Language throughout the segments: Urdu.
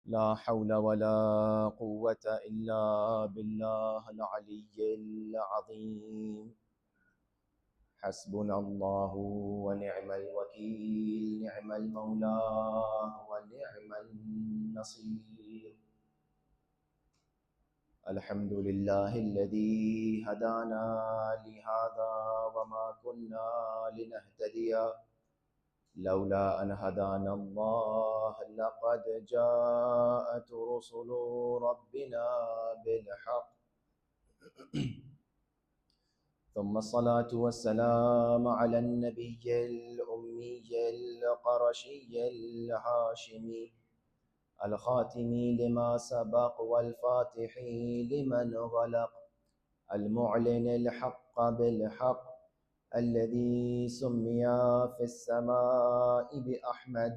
لا حول ولا قوة إلا بالله العلي العظيم. حسبنا الله ونعم الوكيل، نعم المولى ونعم النصير. الحمد لله الذي هدانا لهذا وما كنا لنهتدي لولا أن هدانا الله، لقد جاءت رسل ربنا بالحق. ثم الصلاة والسلام على النبي الأمي القرشي الهاشمي الخاتم لما سبق والفاتح لمن غلق، المعلن الحق بالحق، الذي سمي في السماء بأحمد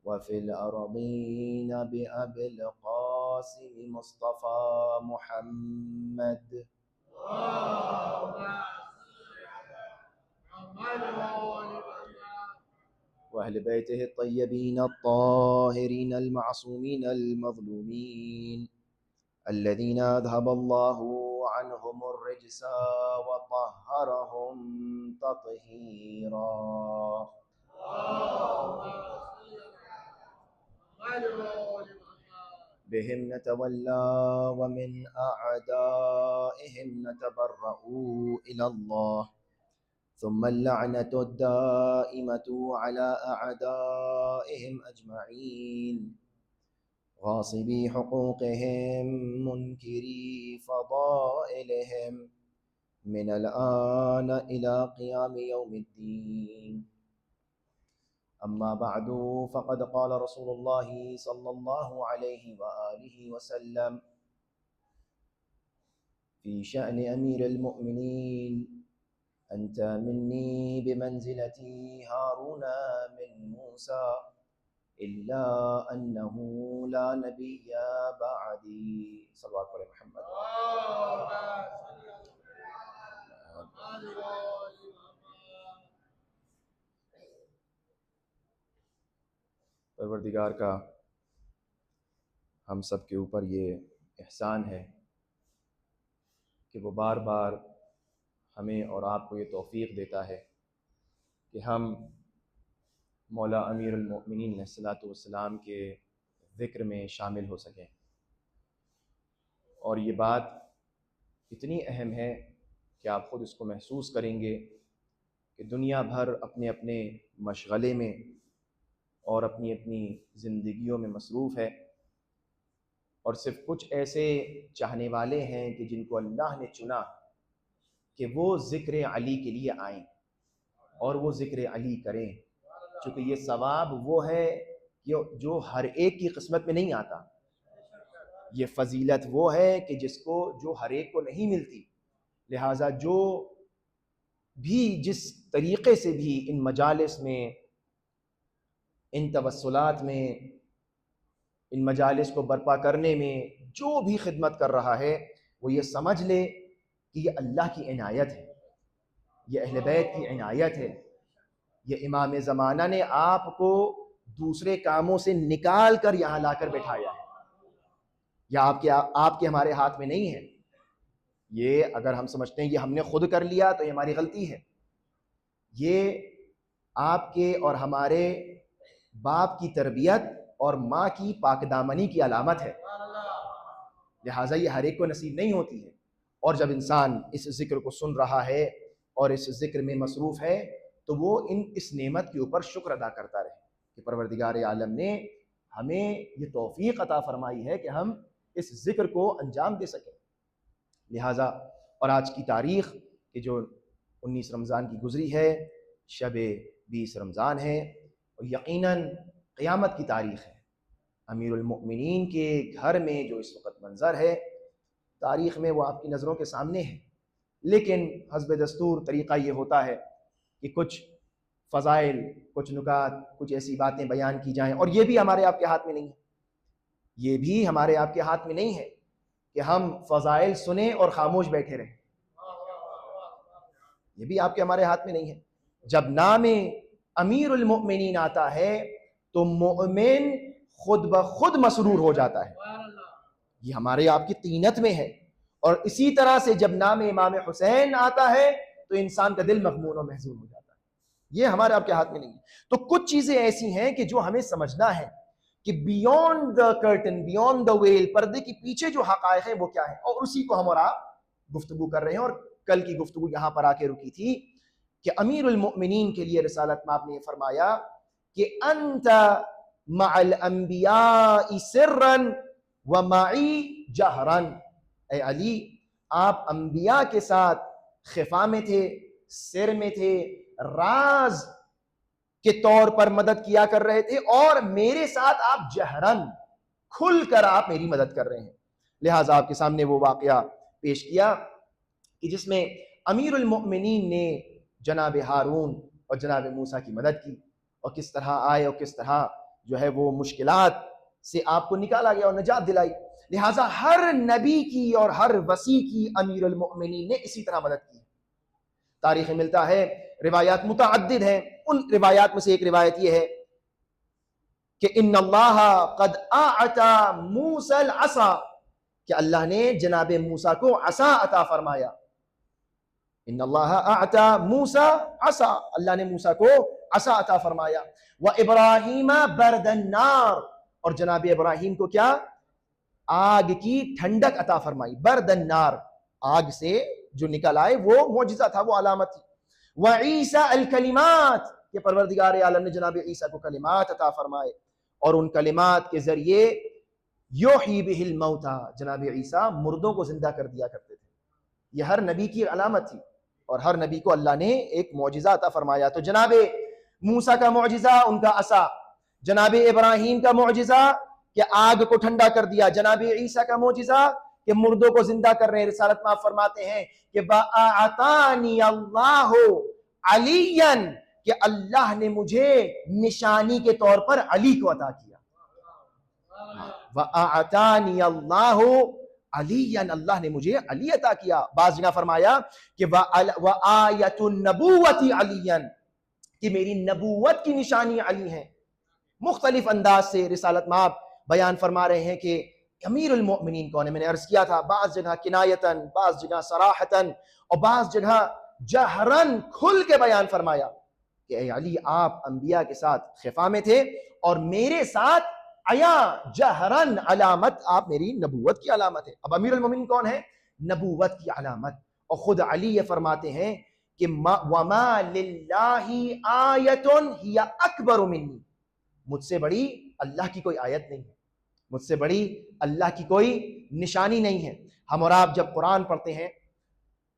وفي الأرضين بأبي القاسم مصطفى محمد. وأهل بيته الطيبين الطاهرين المعصومين المظلومين، الذين أذهب الله عنهم الرجس وطهرهم تطهيرا. بهم نتولى ومن أعدائهم نتبرأ إلى الله، ثم اللعنة الدائمة على أعدائهم أجمعين، غاصبي حقوقهم منكري فضائلهم، من الآن إلى قيام يوم الدين. أما بعد، فقد قال رسول الله صلى الله عليه وآله وسلم في شأن أمير المؤمنين: أنت مني بمنزلة هارون من موسى، إلا أنه لا نبي بعدي. صلى الله عليه محمد. پروردگار کا ہم سب کے اوپر یہ احسان ہے کہ وہ بار بار ہمیں اور آپ کو یہ توفیق دیتا ہے کہ ہم مولا امیر المؤمنین علیہ الصلوۃ والسلام کے ذکر میں شامل ہو سکیں. اور یہ بات اتنی اہم ہے کہ آپ خود اس کو محسوس کریں گے کہ دنیا بھر اپنے اپنے مشغلے میں اور اپنی اپنی زندگیوں میں مصروف ہے، اور صرف کچھ ایسے چاہنے والے ہیں کہ جن کو اللہ نے چنا کہ وہ ذکر علی کے لیے آئیں اور وہ ذکر علی کریں، چونکہ یہ ثواب وہ ہے جو ہر ایک کی قسمت میں نہیں آتا. یہ فضیلت وہ ہے کہ جو ہر ایک کو نہیں ملتی. لہٰذا جو بھی جس طریقے سے بھی ان مجالس میں، ان توسلات میں، ان مجالس کو برپا کرنے میں جو بھی خدمت کر رہا ہے، وہ یہ سمجھ لے کہ یہ اللہ کی عنایت ہے، یہ اہل بیت کی عنایت ہے. یہ امام زمانہ نے آپ کو دوسرے کاموں سے نکال کر یہاں لا کر بٹھایا ہے. یا آپ کے ہمارے ہاتھ میں نہیں ہے. یہ اگر ہم سمجھتے ہیں یہ ہم نے خود کر لیا تو یہ ہماری غلطی ہے. یہ آپ کے اور ہمارے باپ کی تربیت اور ماں کی پاک دامنی کی علامت ہے. لہٰذا یہ ہر ایک کو نصیب نہیں ہوتی ہے. اور جب انسان اس ذکر کو سن رہا ہے اور اس ذکر میں مصروف ہے تو وہ اس نعمت کے اوپر شکر ادا کرتا رہے کہ پروردگار عالم نے ہمیں یہ توفیق عطا فرمائی ہے کہ ہم اس ذکر کو انجام دے سکیں. لہٰذا اور آج کی تاریخ کہ جو 19 رمضان کی گزری ہے، شب 20 رمضان ہے، اور یقیناً قیامت کی تاریخ ہے. امیر المؤمنین کے گھر میں جو اس وقت منظر ہے تاریخ میں وہ آپ کی نظروں کے سامنے ہے. لیکن حسب دستور طریقہ یہ ہوتا ہے کہ کچھ فضائل، کچھ نکات، کچھ ایسی باتیں بیان کی جائیں، اور یہ بھی ہمارے آپ کے ہاتھ میں نہیں ہے. یہ بھی ہمارے آپ کے ہاتھ میں نہیں ہے کہ ہم فضائل سنیں اور خاموش بیٹھے رہیں. یہ بھی آپ کے ہمارے ہاتھ میں نہیں ہے. جب نام امیر المؤمنین آتا ہے تو مومن خود بخود مسرور ہو جاتا ہے. یہ ہمارے آپ کی طینت میں ہے. اور اسی طرح سے جب نام امام حسین آتا ہے تو انسان کا دل مغمون و محزون ہو جاتا ہے. یہ ہمارے آپ کے ہاتھ میں نہیں ہے. تو کچھ چیزیں ایسی ہیں کہ جو ہمیں سمجھنا ہے کہ beyond the curtain, beyond the veil, پردے کے پیچھے جو حقائق ہیں وہ کیا ہیں، اور اسی کو ہم اور آپ گفتگو کر رہے ہیں. اور کل کی گفتگو یہاں پر آ کے رکی تھی کہ امیر المؤمنین کے لیے رسالت مآب نے یہ فرمایا کہ انت مع الانبیاء سرا ومعی جہرا. اے علی، آپ انبیاء کے ساتھ خفا میں تھے، سر میں تھے، راز کے طور پر مدد کیا کر رہے تھے، اور میرے ساتھ آپ جہرن، کھل کر آپ میری مدد کر رہے ہیں. لہٰذا آپ کے سامنے وہ واقعہ پیش کیا کہ جس میں امیر المؤمنین نے جناب ہارون اور جناب موسیٰ کی مدد کی، اور کس طرح آئے اور کس طرح جو ہے وہ مشکلات سے آپ کو نکالا گیا اور نجات دلائی. لہٰذا ہر نبی کی اور ہر وصی کی امیر المؤمنین نے اسی طرح مدد کی. تاریخ میں ملتا ہے، روایات متعدد ہیں. ان روایات میں سے ایک روایت یہ ہے کہ ان اللہ قد اعطى موسیٰ العصا، کہ اللہ نے جناب موسیٰ کو عصا عطا فرمایا. ان اللہ اعطى موسیٰ عصا، اللہ نے موسیٰ کو عصا عطا فرمایا. وابراہیم برد النار، اور جناب ابراہیم کو کیا؟ آگ کی ٹھنڈک عطا فرمائی. برد النار، آگ سے جو نکل آئے وہ معجزہ تھا، وہ علامت تھی. وعیسیٰ الکلمات، کہ پروردگار عالم نے جناب عیسیٰ کو کلمات عطا فرمائے، اور ان کلمات کے ذریعے یحیی بہ الموتیٰ، جناب عیسیٰ مردوں کو زندہ کر دیا کرتے تھے. یہ ہر نبی کی علامت تھی، اور ہر نبی کو اللہ نے ایک معجزہ عطا فرمایا. تو جناب موسیٰ کا معجزہ ان کا عصا، جناب ابراہیم کا معجزہ کہ آگ کو ٹھنڈا کر دیا، جناب عیسیٰ کا معجزہ کہ مردوں کو زندہ کر رہے ہیں. رسالت میں آپ فرماتے ہیں کہ وَأَعْطَانِيَ اللَّهُ عَلِيًّا، کہ اللہ نے مجھے نشانی کے طور پر علی کو عطا کیا. وَأَعْطَانِيَ اللَّهُ عَلِيًّا، اللہ نے مجھے علی عطا کیا. بعض جگہ فرمایا کہ وَآیَةُ النَّبُوَّةِ عَلِيًّا، کہ میری نبوت کی نشانی علی ہے. مختلف انداز سے رسالت میں آپ بیان فرما رہے ہیں کہ امیر المؤمنین کون ہے. میں نے عرض کیا تھا، بعض جگہ کنایتاً، بعض جگہ صراحتاً، اور بعض جگہ جہرن، کھل کے بیان فرمایا کہ اے علی، آپ انبیاء کے ساتھ خفا میں تھے، اور میرے ساتھ عیا جہرن، علامت آپ میری نبوت کی علامت ہے. اب امیر المؤمنین کون ہے؟ نبوت کی علامت. اور خود علی یہ فرماتے ہیں کہ وَمَا لِلَّهِ آیَةٌ هِيَ أَكْبَرُ مِنِّي، مجھ سے بڑی اللہ کی کوئی آیت نہیں ہے، مجھ سے بڑی اللہ کی کوئی نشانی نہیں ہے. ہم اور آپ جب قرآن پڑھتے ہیں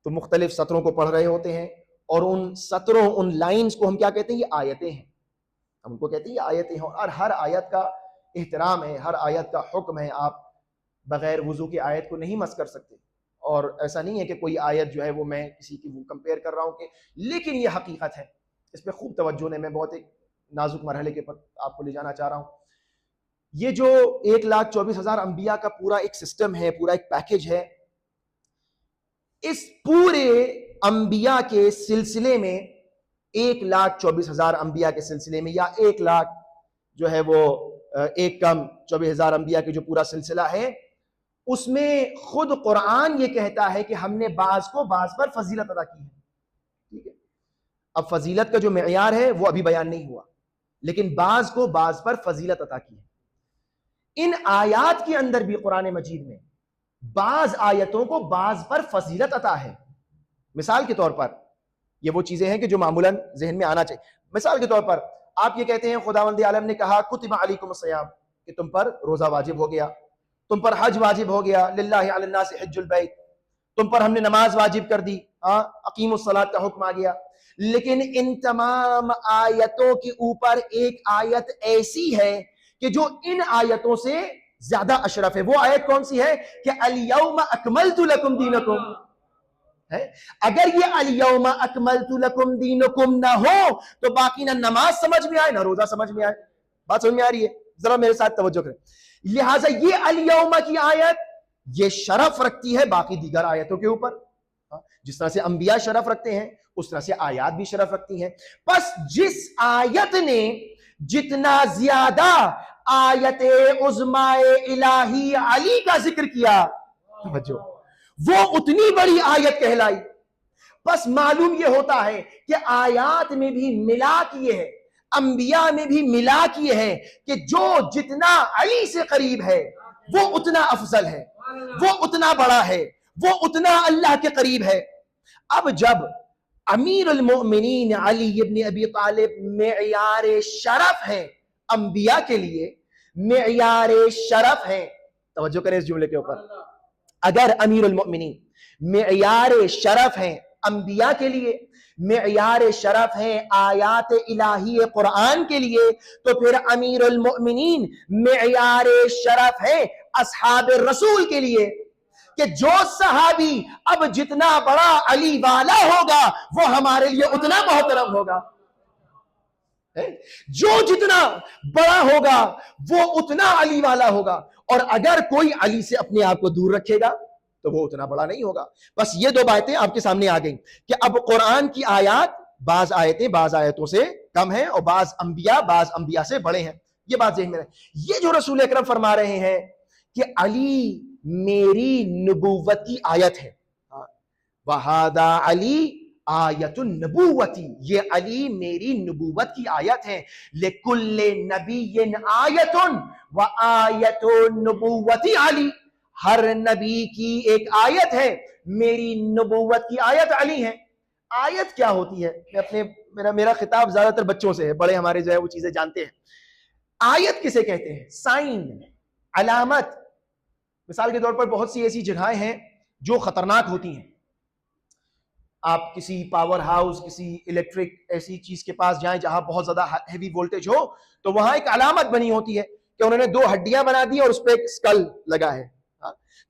تو مختلف سطروں کو پڑھ رہے ہوتے ہیں، اور ان سطروں، ان لائنز کو ہم کیا کہتے ہیں؟ یہ آیتیں ہیں. ہم کو کہتے ہیں یہ آیتیں ہیں، اور ہر آیت کا احترام ہے، ہر آیت کا حکم ہے. آپ بغیر وضو کی آیت کو نہیں مس کر سکتے، اور ایسا نہیں ہے کہ کوئی آیت جو ہے وہ میں کسی کی وہ کمپیئر کر رہا ہوں کہ، لیکن یہ حقیقت ہے. اس پہ خوب توجہ نے، میں بہت ایک نازک مرحلے کے پر آپ کو لے جانا چاہ رہا ہوں. یہ جو 1,24,000 انبیاء کا پورا ایک سسٹم ہے، پورا ایک پیکج ہے، اس پورے انبیاء کے سلسلے میں 1,24,000 انبیاء کے سلسلے میں، یا 1,00,000 جو ہے وہ 1,24,000 انبیاء کے جو پورا سلسلہ ہے، اس میں خود قرآن یہ کہتا ہے کہ ہم نے بعض کو بعض پر فضیلت عطا کی ہے. ٹھیک ہے، اب فضیلت کا جو معیار ہے وہ ابھی بیان نہیں ہوا، لیکن بعض کو بعض پر فضیلت عطا کی ہے. ان آیات کے اندر بھی قرآن مجید میں بعض آیتوں کو بعض پر فضیلت عطا ہے. مثال کے طور پر، یہ وہ چیزیں ہیں کہ جو معمولاً ذہن میں آنا چاہیے. مثال کے طور پر آپ یہ کہتے ہیں خداوند عالم نے کہا کتب علیکم الصیام، کہ تم پر روزہ واجب ہو گیا، تم پر حج واجب ہو گیا، للہ علی الناس حج البیت، تم پر ہم نے نماز واجب کر دی، اقیم الصلاۃ کا حکم آ گیا. لیکن ان تمام آیتوں کے اوپر ایک آیت ایسی ہے کہ جو ان آیتوں سے زیادہ اشرف ہے. وہ آیت کون سی ہے؟ کہ الیوم اکملت لکم دینکم ہے. اگر یہ الیوم اکملت لکم دینکم نہ ہو تو باقی نہ نماز سمجھ میں آئے نہ روزہ سمجھ میں آئے. بات سمجھ میں آ رہی ہے؟ ذرا میرے ساتھ توجہ کریں. لہٰذا یہ الیوم کی آیت یہ شرف رکھتی ہے باقی دیگر آیتوں کے اوپر. جس طرح سے انبیاء شرف رکھتے ہیں اس طرح سے آیات بھی شرف رکھتی ہیں. بس جس آیت نے جتنا زیادہ آیت عظمائے الہی علی کا ذکر کیا، توجہ، وہ اتنی بڑی آیت کہلائی۔ بس معلوم یہ ہوتا ہے کہ آیات میں بھی ملاک یہ ہے، انبیاء میں بھی ملاک یہ ہے کہ جو جتنا علی سے قریب ہے وہ اتنا افضل ہے، وہ اتنا بڑا ہے، وہ اتنا اللہ کے قریب ہے۔ اب جب امیر المؤمنین علی ابن ابی طالب معیار شرف ہیں انبیاء کے لیے، معیار شرف ہیں، توجہ کریں اس جملے کے اوپر، اگر امیر المؤمنین معیار شرف ہیں انبیاء کے لیے، معیار شرف ہیں آیات الہی قرآن کے لیے، تو پھر امیر المؤمنین معیار شرف ہے اصحاب رسول کے لیے، کہ جو صحابی اب جتنا بڑا علی والا ہوگا وہ ہمارے لیے اتنا محترم ہوگا، جو جتنا بڑا ہوگا وہ اتنا علی والا ہوگا، اور اگر کوئی علی سے اپنے آپ کو دور رکھے گا تو وہ اتنا بڑا نہیں ہوگا۔ بس یہ دو باتیں آپ کے سامنے آ گئیں کہ اب قرآن کی آیات بعض آیتیں بعض آیتوں سے کم ہیں، اور بعض انبیاء سے بڑے ہیں، یہ بات ذہن میں رہے۔ یہ جو رسول اکرم فرما رہے ہیں کہ علی میری نبوت کی آیت ہے، وَهَذَا علی آیت النبوتی، یہ علی میری نبوت کی آیت ہے، لِكُلِّ نَبِيٍّ آیَةٌ وَآیَةُ النُّبُوَّةِ علی، ہر نبی کی ایک آیت ہے، میری نبوت کی آیت علی ہے۔ آیت کیا ہوتی ہے؟ میرا خطاب زیادہ تر بچوں سے ہے، بڑے ہمارے جو ہے وہ چیزیں جانتے ہیں۔ آیت کسے کہتے ہیں؟ سائن، علامت۔ مثال کے طور پر بہت سی ایسی جگہیں ہیں جو خطرناک ہوتی ہیں، آپ کسی پاور ہاؤس، کسی الیکٹرک ایسی چیز کے پاس جائیں جہاں بہت زیادہ ہیوی وولٹیج ہو، تو وہاں ایک علامت بنی ہوتی ہے کہ انہوں نے 2 ہڈیاں بنا دی اور اس پہ ایک اسکل لگا ہے۔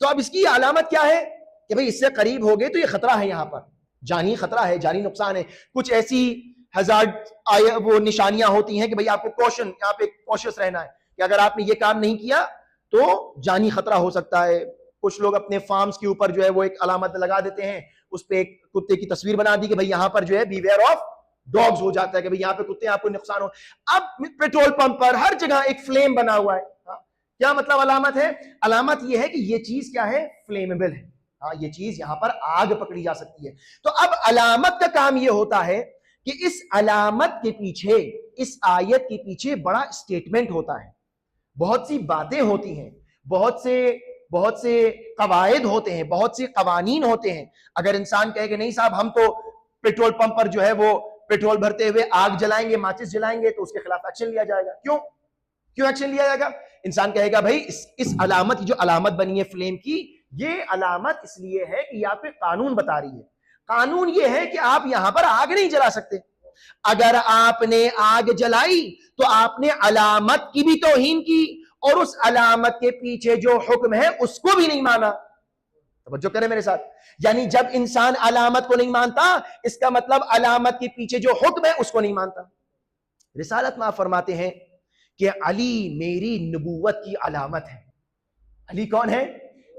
تو اب اس کی علامت کیا ہے کہ بھئی اس سے قریب ہو گئے تو یہ خطرہ ہے، یہاں پر جانی خطرہ ہے، جانی نقصان ہے۔ کچھ ایسی ہزارڈ وہ نشانیاں ہوتی ہیں کہ بھئی آپ کو کوشن، یہاں پہ کوشس رہنا ہے کہ اگر آپ نے یہ کام نہیں کیا تو جانی خطرہ ہو سکتا ہے۔ کچھ لوگ اپنے فارمز کے اوپر جو ہے وہ ایک علامت لگا دیتے ہیں، اس پہ ایک کتے کی تصویر بنا دی کہ بھئی یہاں پر جو ہے بیویئر آف ڈاگز ہو جاتا ہے کہ بھئی یہاں پہ کتے آپ کو نقصان ہو۔ اب پیٹرول پمپ پر ہر جگہ ایک فلیم بنا ہوا ہے، کیا مطلب علامت ہے؟ علامت یہ ہے کہ یہ چیز کیا ہے؟ فلیمیبل ہے، ہاں یہ چیز یہاں پر آگ پکڑی جا سکتی ہے۔ تو اب علامت کا کام یہ ہوتا ہے کہ اس علامت کے پیچھے، اس آیت کے پیچھے بڑا اسٹیٹمنٹ ہوتا ہے، بہت سی باتیں ہوتی ہیں، بہت سے قواعد ہوتے ہیں، بہت سے قوانین ہوتے ہیں۔ اگر انسان کہے کہ نہیں صاحب ہم تو پیٹرول پمپ پر جو ہے وہ پیٹرول بھرتے ہوئے آگ جلائیں گے، ماچس جلائیں گے، تو اس کے خلاف ایکشن لیا جائے گا۔ کیوں ایکشن لیا جائے گا؟ انسان کہے گا بھائی اس علامت، جو علامت بنی ہے فلیم کی، یہ علامت اس لیے ہے کہ یہاں پہ قانون بتا رہی ہے۔ قانون یہ ہے کہ آپ یہاں پر آگ نہیں جلا سکتے۔ اگر آپ نے آگ جلائی تو آپ نے علامت کی بھی توہین کی، اور اس علامت کے پیچھے جو حکم ہے اس کو بھی نہیں مانا۔ توجہ کریں میرے ساتھ، یعنی جب انسان علامت کو نہیں مانتا، اس کا مطلب علامت کے پیچھے جو حکم ہے اس کو نہیں مانتا۔ رسالت میں آپ فرماتے ہیں کہ علی میری نبوت کی علامت ہے۔ علی کون ہے؟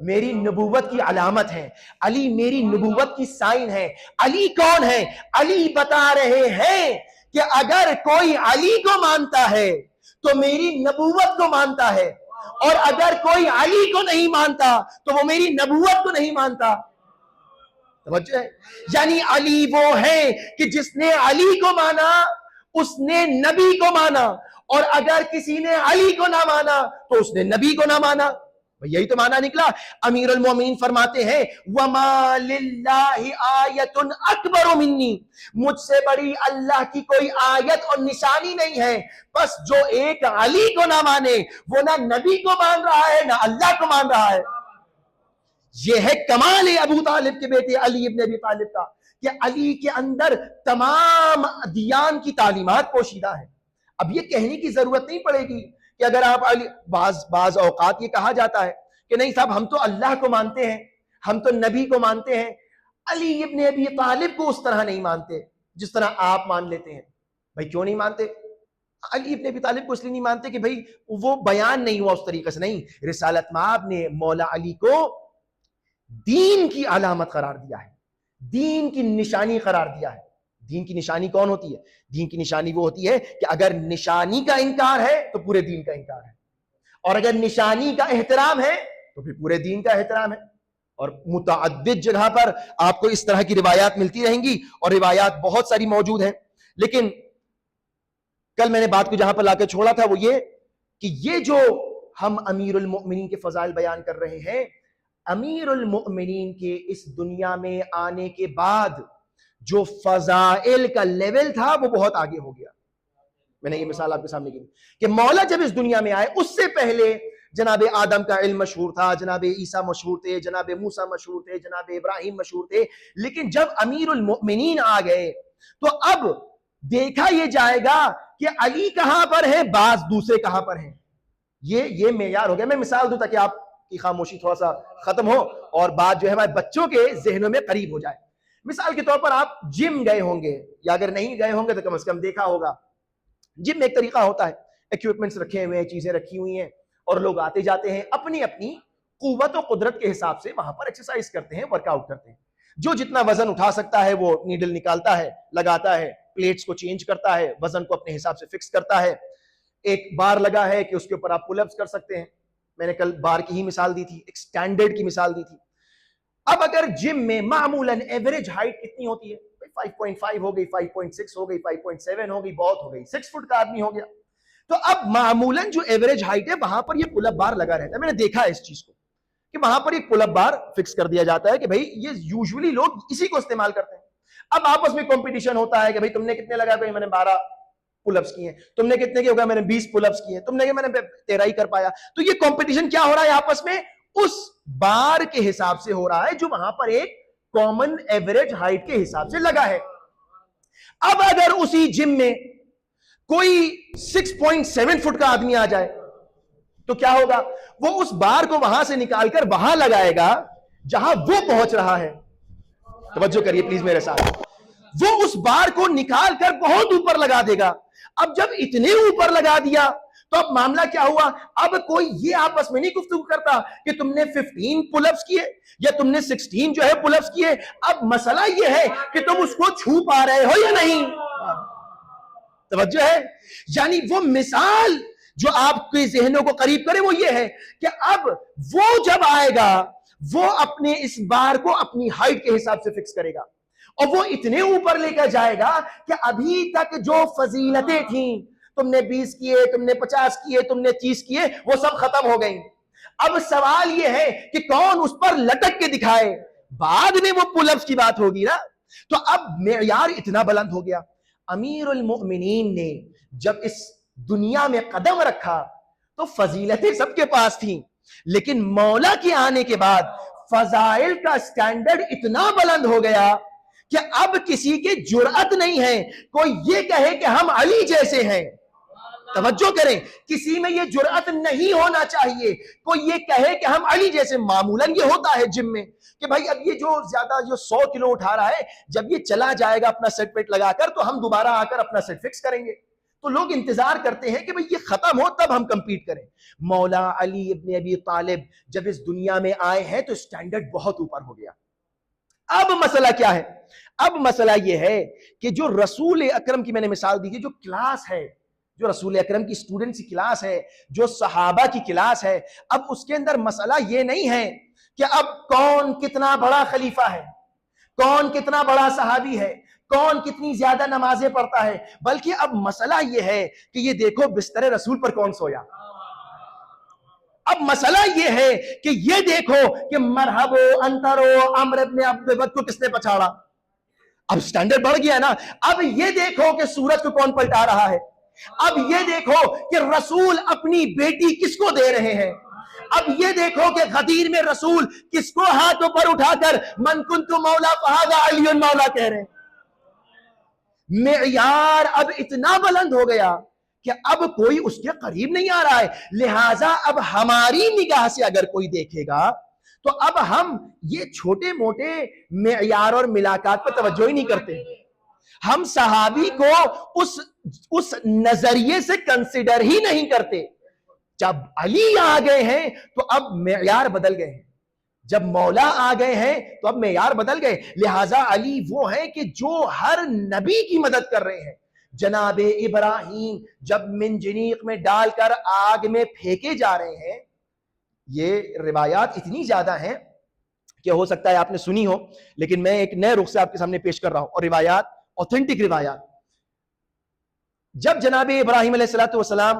میری نبوت کی علامت ہے، علی میری نبوت کی سائن ہے۔ علی کون ہے؟ علی بتا رہے ہیں کہ اگر کوئی علی کو مانتا ہے تو میری نبوت کو مانتا ہے، اور اگر کوئی علی کو نہیں مانتا تو وہ میری نبوت کو نہیں مانتا۔ توجہ ہے؟ یعنی علی وہ ہے کہ جس نے علی کو مانا اس نے نبی کو مانا، اور اگر کسی نے علی کو نہ مانا تو اس نے نبی کو نہ مانا۔ یہی تو معنی نکلا۔ امیر المومنین فرماتے ہیں وَمَا لِلَّهِ آیَةٌ أَكْبَرُ مِنِّي، مجھ سے بڑی اللہ کی کوئی آیت اور نشانی نہیں ہے۔ بس جو ایک علی کو نہ مانے وہ نہ نبی کو مان رہا ہے نہ اللہ کو مان رہا ہے۔ یہ ہے کمال ابو طالب کے بیٹے علی ابن ابی طالب کا، کہ علی کے اندر تمام ادیان کی تعلیمات پوشیدہ ہے۔ اب یہ کہنے کی ضرورت نہیں پڑے گی کہ اگر آپ بعض اوقات یہ کہا جاتا ہے کہ نہیں صاحب ہم تو اللہ کو مانتے ہیں، ہم تو نبی کو مانتے ہیں، علی ابن ابی طالب کو اس طرح نہیں مانتے جس طرح آپ مان لیتے ہیں۔ بھائی کیوں نہیں مانتے؟ علی ابن ابی طالب کو اس لیے نہیں مانتے کہ بھائی وہ بیان نہیں ہوا اس طریقے سے۔ نہیں، رسالت مآب نے مولا علی کو دین کی علامت قرار دیا ہے، دین کی نشانی قرار دیا ہے۔ دین کی نشانی کون ہوتی ہے؟ دین کی نشانی وہ ہوتی ہے کہ اگر نشانی کا انکار ہے تو پورے دین کا انکار ہے۔ اور اگر نشانی کا احترام ہے تو پھر پورے دین کا احترام ہے. اور متعدد جگہ پر آپ کو اس طرح کی روایات ملتی رہیں گی, اور روایات بہت ساری موجود ہیں. لیکن کل میں نے بات کو جہاں پر لا کے چھوڑا تھا وہ یہ کہ یہ جو ہم امیر المؤمنین کے فضائل بیان کر رہے ہیں, امیر المؤمنین کے اس دنیا میں آنے کے بعد جو فضائل کا لیول تھا وہ بہت آگے ہو گیا. میں نے یہ مثال آپ کے سامنے کی کہ مولا جب اس دنیا میں آئے اس سے پہلے جناب آدم کا علم مشہور تھا, جناب عیسیٰ مشہور تھے, جناب موسیٰ مشہور تھے, جناب ابراہیم مشہور تھے. لیکن جب امیر المؤمنین آ گئے تو اب دیکھا یہ جائے گا کہ علی کہاں پر ہے, بعض دوسرے کہاں پر ہیں. یہ معیار ہو گیا. میں مثال دوں تاکہ آپ کی خاموشی تھوڑا سا ختم ہو اور بات جو ہے ہمارے بچوں کے ذہنوں میں قریب ہو جائے. مثال کے طور پر آپ جم گئے ہوں گے, یا اگر نہیں گئے ہوں گے تو کم از کم دیکھا ہوگا. جم میں ایک طریقہ ہوتا ہے, ایکوپمنٹس رکھے ہوئے ہیں, چیزیں رکھی ہوئی ہیں, اور لوگ آتے جاتے ہیں اپنی اپنی قوت و قدرت کے حساب سے وہاں پر ایکسرسائز کرتے ہیں, ورک آؤٹ کرتے ہیں. جو جتنا وزن اٹھا سکتا ہے وہ نیڈل نکالتا ہے, لگاتا ہے, پلیٹس کو چینج کرتا ہے, وزن کو اپنے حساب سے فکس کرتا ہے. ایک بار لگا ہے کہ اس کے اوپر آپ پل اپس کر سکتے ہیں. میں نے کل بار کی ہی مثال دی تھی, ایک سٹینڈرڈ کی مثال دی تھی. اب اگر جم میں معمولاً ایوریج ہائٹ کتنی ہوتی ہے, 5.5 ہو گئی, 5.6 ہو گئی, 5.7 ہو گئی, بہت ہو گئی, 6 فٹ کا آدمی ہو گیا. تو اب معمولاً جو ایوریج ہائٹ ہے وہاں پر یہ پل اپ بار لگا رہتا ہے. میں نے دیکھا ہے اس چیز کو کہ وہاں پر ایک پل اپ بار فکس کر دیا جاتا ہے کہ بھائی یہ یوزولی لوگ اسی کو استعمال کرتے ہیں. اب آپس میں کمپٹیشن ہوتا ہے کہ بھائی تم نے کتنے لگا, میں نے 12 پل اپس کیے, تم نے کتنے کے ہو گیا, میں نے 20 پل اپس کیے, تم نے میں نے 13 ہی کر پایا. تو یہ کمپٹیشن کیا ہو رہا ہے آپس میں, اس بار کے حساب سے ہو رہا ہے جو وہاں پر ایک کامن ایوریج ہائٹ کے حساب سے لگا ہے. اب اگر اسی جم میں کوئی 6.7 فٹ کا آدمی آ جائے تو کیا ہوگا, وہ اس بار کو وہاں سے نکال کر وہاں لگائے گا جہاں وہ پہنچ رہا ہے. توجہ کریے پلیز میرے ساتھ. وہ اس بار کو نکال کر بہت اوپر لگا دے گا. اب جب اتنے اوپر لگا دیا تو اب معاملہ کیا ہوا, اب کوئی یہ آپس میں نہیں گفتگو کرتا کہ تم نے 15 پل اپس کیے یا تم نے 16 جو ہے پل اپس کیے. اب مسئلہ یہ ہے کہ تم اس کو چھو پا رہے ہو یا نہیں. توجہ ہے, یعنی وہ مثال جو آپ کے ذہنوں کو قریب کرے وہ یہ ہے کہ اب وہ جب آئے گا وہ اپنے اس بار کو اپنی ہائٹ کے حساب سے فکس کرے گا, اور وہ اتنے اوپر لے کر جائے گا کہ ابھی تک جو فضیلتیں تھیں, تم نے 20 کیے, تم نے 50 کیے, تم نے 30 کیے, وہ سب ختم ہو گئیں. اب سوال یہ ہے کہ کون اس پر لٹک کے دکھائے. بعد میں وہ پل اپس کی بات ہوگی نا. تو اب معیار اتنا بلند ہو گیا. امیر المؤمنین نے جب اس دنیا میں قدم رکھا تو فضیلتیں سب کے پاس تھیں, لیکن مولا کے آنے کے بعد فضائل کا سٹینڈرڈ اتنا بلند ہو گیا کہ اب کسی کے جرأت نہیں ہے کوئی یہ کہے کہ ہم علی جیسے ہیں. توجہ کریں, کسی میں یہ جرأت نہیں ہونا چاہیے کوئی یہ کہے کہ ہم علی جیسے. معمولاً یہ ہوتا ہے جم میں کہ بھائی اب یہ جو زیادہ جو 100 کلو اٹھا رہا ہے جب یہ چلا جائے گا اپنا سیٹ پیٹ لگا کر تو ہم دوبارہ آ کر اپنا سیٹ فکس کریں گے. تو لوگ انتظار کرتے ہیں کہ بھئی یہ ختم ہو تب ہم کمپیٹ کریں. مولا علی ابن ابی طالب جب اس دنیا میں آئے ہیں تو سٹینڈرڈ بہت اوپر ہو گیا. اب مسئلہ کیا ہے, اب مسئلہ یہ ہے کہ جو رسول اکرم کی میں نے مثال دی تھی, جو کلاس ہے, جو رسول اکرم کی اسٹوڈنٹس کی کلاس ہے, جو صحابہ کی کلاس ہے, اب اس کے اندر مسئلہ یہ نہیں ہے کہ اب کون کتنا بڑا خلیفہ ہے, کون کتنا بڑا صحابی ہے, کون کتنی زیادہ نمازیں پڑھتا ہے, بلکہ اب مسئلہ یہ ہے کہ یہ دیکھو بستر رسول پر کون سویا. اب مسئلہ یہ ہے کہ یہ دیکھو کہ مرحبا انترو عمر ابن عبد الود کو کس نے پچھاڑا. اب سٹینڈرڈ بڑھ گیا نا. اب یہ دیکھو کہ سورج کو کون پلٹا رہا ہے. اب یہ دیکھو کہ رسول اپنی بیٹی کس کو دے رہے ہیں. اب یہ دیکھو کہ غدیر میں رسول کس کو ہاتھوں پر اٹھا کر من کنت مولا فہذا علی مولا کہہ رہے ہیں. معیار اب اتنا بلند ہو گیا کہ اب کوئی اس کے قریب نہیں آ رہا ہے. لہٰذا اب ہماری نگاہ سے اگر کوئی دیکھے گا تو اب ہم یہ چھوٹے موٹے معیار اور ملاقات پر توجہ ہی نہیں کرتے. ہم صحابی کو اس نظریے سے کنسیڈر ہی نہیں کرتے. جب علی آ گئے ہیں تو اب معیار بدل گئے ہیں. جب مولا آ گئے ہیں تو اب معیار بدل گئے. لہٰذا علی وہ ہیں کہ جو ہر نبی کی مدد کر رہے ہیں, جناب ابراہیم جب منجنیق میں ڈال کر آگ میں پھینکے جا رہے ہیں، یہ روایات اتنی زیادہ ہیں کہ ہو سکتا ہے آپ نے سنی ہو، لیکن میں ایک نئے رخ سے آپ کے سامنے پیش کر رہا ہوں، اور روایات اوتھینٹک روایات. جب جناب ابراہیم علیہ الصلوۃ والسلام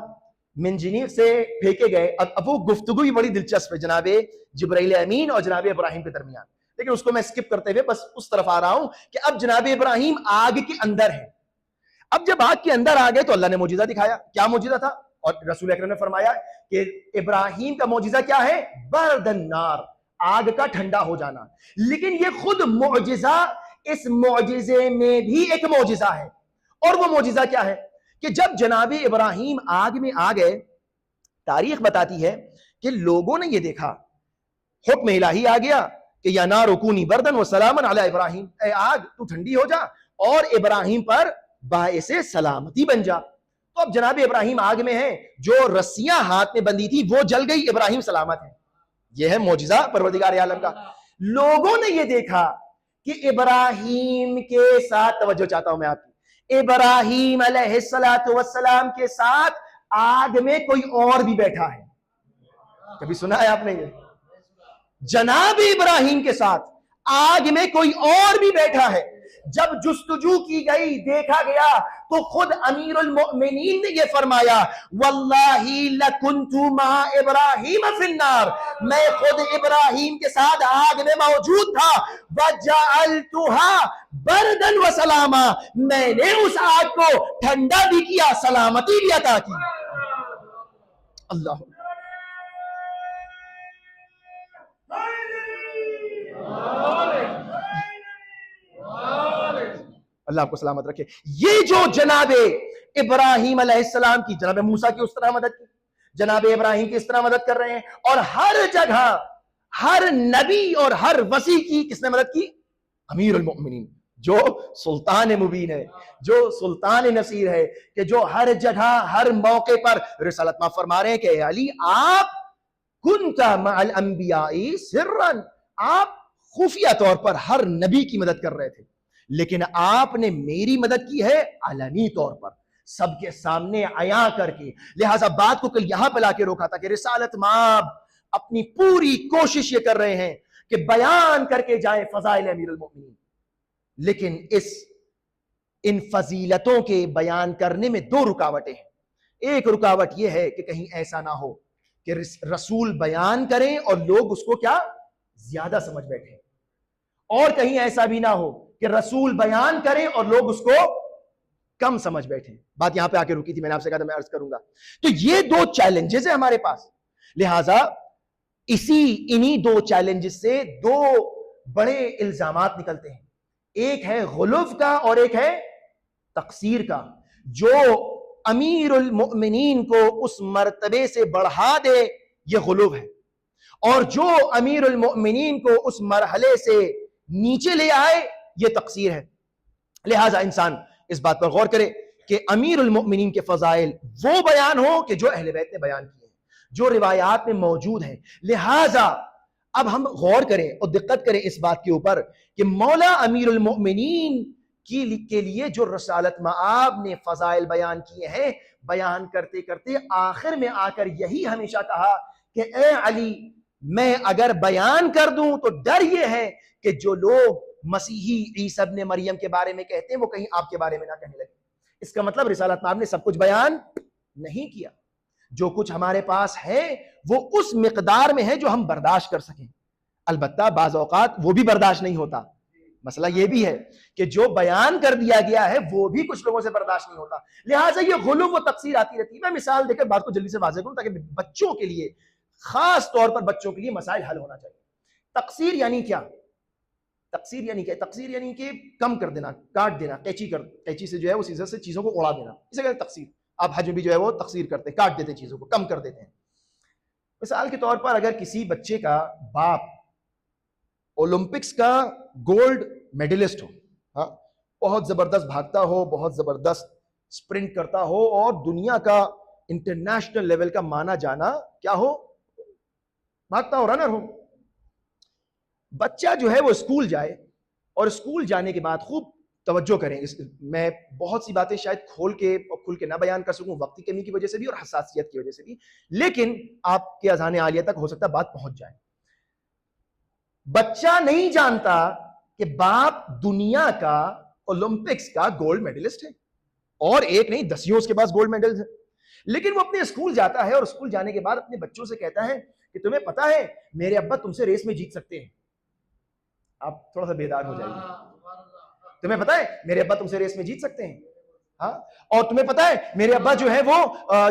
منجنیق سے پھینکے گئے، اب وہ گفتگو بھی بڑی دلچسپ ہے جناب جبرائیل امین اور جناب ابراہیم کے درمیان، لیکن اس کو میں اسکپ کرتے ہوئے بس اس طرف آ رہا ہوں کہ اب جناب ابراہیم آگ کے اندر ہے. اب جب آگ کے اندر آ گئے تو اللہ نے معجزہ دکھایا. کیا معجزہ تھا؟ اور رسول اکرم نے فرمایا کہ ابراہیم کا معجزہ کیا ہے؟ برد النار، آگ کا ٹھنڈا ہو جانا. لیکن یہ خود معجزہ، اس معجزے میں بھی ایک معجزہ ہے. اور وہ معجزہ کیا ہے؟ کہ جب جناب ابراہیم آگ میں آ گئے، تاریخ بتاتی ہے کہ لوگوں نے یہ دیکھا، حکم الہی آ گیا کہ یا نار کونی بردن و سلامن علی ابراہیم، اے آگ تو ٹھنڈی ہو جا اور ابراہیم پر باعث سلامتی بن جا. تو اب جناب ابراہیم آگ میں ہیں، جو رسیاں ہاتھ میں بندھی تھی وہ جل گئی، ابراہیم سلامت ہے. یہ ہے معجزہ پروردگار عالم کا. لوگوں نے یہ دیکھا کہ ابراہیم کے ساتھ، توجہ چاہتا ہوں میں آپ کی، ابراہیم علیہ السلام کے ساتھ آگ میں کوئی اور بھی بیٹھا ہے. کبھی سنا ہے آپ نے؟ یہ جناب ابراہیم کے ساتھ آگ میں کوئی اور بھی بیٹھا ہے. جب جستجو کی گئی، دیکھا گیا، تو خود امیر المؤمنین نے یہ فرمایا واللہ لکنت مع ابراہیم فی النار، میں خود ابراہیم کے ساتھ آگ میں موجود تھا. وجعلتها بردا وسلاما، میں نے اس آگ کو ٹھنڈا بھی کیا، سلامتی بھی عطا کی. اللہ اللہ آپ کو سلامت رکھے. یہ جو جناب ابراہیم علیہ السلام کی، جناب موسیٰ کی اس طرح مدد کی، جناب ابراہیم کی اس طرح مدد کر رہے ہیں، اور ہر جگہ ہر نبی اور ہر وصی کی کس نے مدد کی؟ امیر المؤمنین، جو سلطان مبین ہے، جو سلطان نصیر ہے، کہ جو ہر جگہ ہر موقع پر رسالت میں فرما رہے ہیں کہ اے علی آپ کنت مع الانبیاء سرا، آپ خفیہ طور پر ہر نبی کی مدد کر رہے تھے، لیکن آپ نے میری مدد کی ہے علنی طور پر، سب کے سامنے عیاں کر کے. لہٰذا بات کو کل یہاں پہ لا کے روکا تھا کہ رسالت مآب اپنی پوری کوشش یہ کر رہے ہیں کہ بیان کر کے جائیں فضائل امیر المؤمنین، لیکن ان فضیلتوں کے بیان کرنے میں دو رکاوٹیں ہیں. ایک رکاوٹ یہ ہے کہ کہیں ایسا نہ ہو کہ رسول بیان کریں اور لوگ اس کو کیا زیادہ سمجھ بیٹھیں، اور کہیں ایسا بھی نہ ہو کہ رسول بیان کریں اور لوگ اس کو کم سمجھ بیٹھیں. بات یہاں پہ آ کے رکی تھی، میں نے آپ سے کہا تھا میں عرض کروں گا. تو یہ دو چیلنجز ہیں ہمارے پاس، لہٰذا انہی دو چیلنجز سے دو بڑے الزامات نکلتے ہیں. ایک ہے غلو کا اور ایک ہے تقصیر کا. جو امیر المؤمنین کو اس مرتبے سے بڑھا دے یہ غلو ہے، اور جو امیر المؤمنین کو اس مرحلے سے نیچے لے آئے یہ تقصیر ہے. لہٰذا انسان اس بات پر غور کرے کہ امیر المؤمنین کے فضائل وہ بیان ہو کہ جو اہل بیت نے بیان کیے ہیں، جو روایات میں موجود ہیں. لہٰذا اب ہم غور کریں اور دقت کریں اس بات کے اوپر کہ مولا امیر المؤمنین کے لیے جو رسالت مآب نے فضائل بیان کیے ہیں، بیان کرتے کرتے آخر میں آ کر یہی ہمیشہ کہا کہ اے علی، میں اگر بیان کر دوں تو ڈر یہ ہے کہ جو لوگ مسیحی عیسی ابن مریم کے بارے میں کہتے ہیں وہ کہیں آپ کے بارے میں نہ کہنے لگے. اس کا مطلب رسالت مآب نے سب کچھ بیان نہیں کیا. جو کچھ ہمارے پاس ہے وہ اس مقدار میں ہے جو ہم برداشت کر سکیں. البتہ بعض اوقات وہ بھی برداشت نہیں ہوتا. مسئلہ یہ بھی ہے کہ جو بیان کر دیا گیا ہے وہ بھی کچھ لوگوں سے برداشت نہیں ہوتا. لہٰذا یہ غلو و تقصیر آتی رہتی ہے. میں مثال دے کر بات کو جلدی سے واضح کروں تاکہ بچوں کے لیے، خاص طور پر بچوں کے لیے مسائل حل ہونا چاہیے. تقصیر یعنی کیا؟ تقصیر یعنی کیا؟ تقصیر یعنی کہ کم کر دینا، کاٹ دینا، قینچی سے جو ہے وہ سیزر سے چیزوں کو اڑا دینا، اسے کہتے ہیں تقصیر. آپ حج میں بھی جو ہے وہ تقصیر کرتے ہیں، کاٹ دیتے ہیں چیزوں کو، کم کر دیتے ہیں. مثال کے طور پر اگر کسی بچے کا باپ اولمپکس کا گولڈ میڈلسٹ ہو، ہاں، بہت زبردست بھاگتا ہو، بہت زبردست سپرنٹ کرتا ہو، اور دنیا کا انٹرنیشنل لیول کا مانا جانا کیا ہو، بھاگتا ہو، رنر ہو. بچہ جو ہے وہ اسکول جائے اور اسکول جانے کے بعد خوب توجہ کریں، میں بہت سی باتیں شاید کھول کے نہ بیان کر سکوں، وقت کی کمی کی وجہ سے بھی اور حساسیت کی وجہ سے بھی، لیکن آپ کے اذہان عالیہ تک ہو سکتا ہے بات پہنچ جائے. بچہ نہیں جانتا کہ باپ دنیا کا اولمپکس کا گولڈ میڈلسٹ ہے، اور ایک نہیں دسیوں اس کے پاس گولڈ میڈلز ہیں، لیکن وہ اپنے اسکول جاتا ہے اور اسکول جانے کے بعد اپنے بچوں سے کہتا ہے کہ تمہیں پتا ہے میرے ابا تم سے ریس میں جیت سکتے ہیں. آپ تھوڑا سا بیدار ہو جائیے. تمہیں پتا ہے میرے ابا تم سے ریس میں جیت سکتے ہیں، ہاں، اور تمہیں پتا ہے میرے ابا جو ہے وہ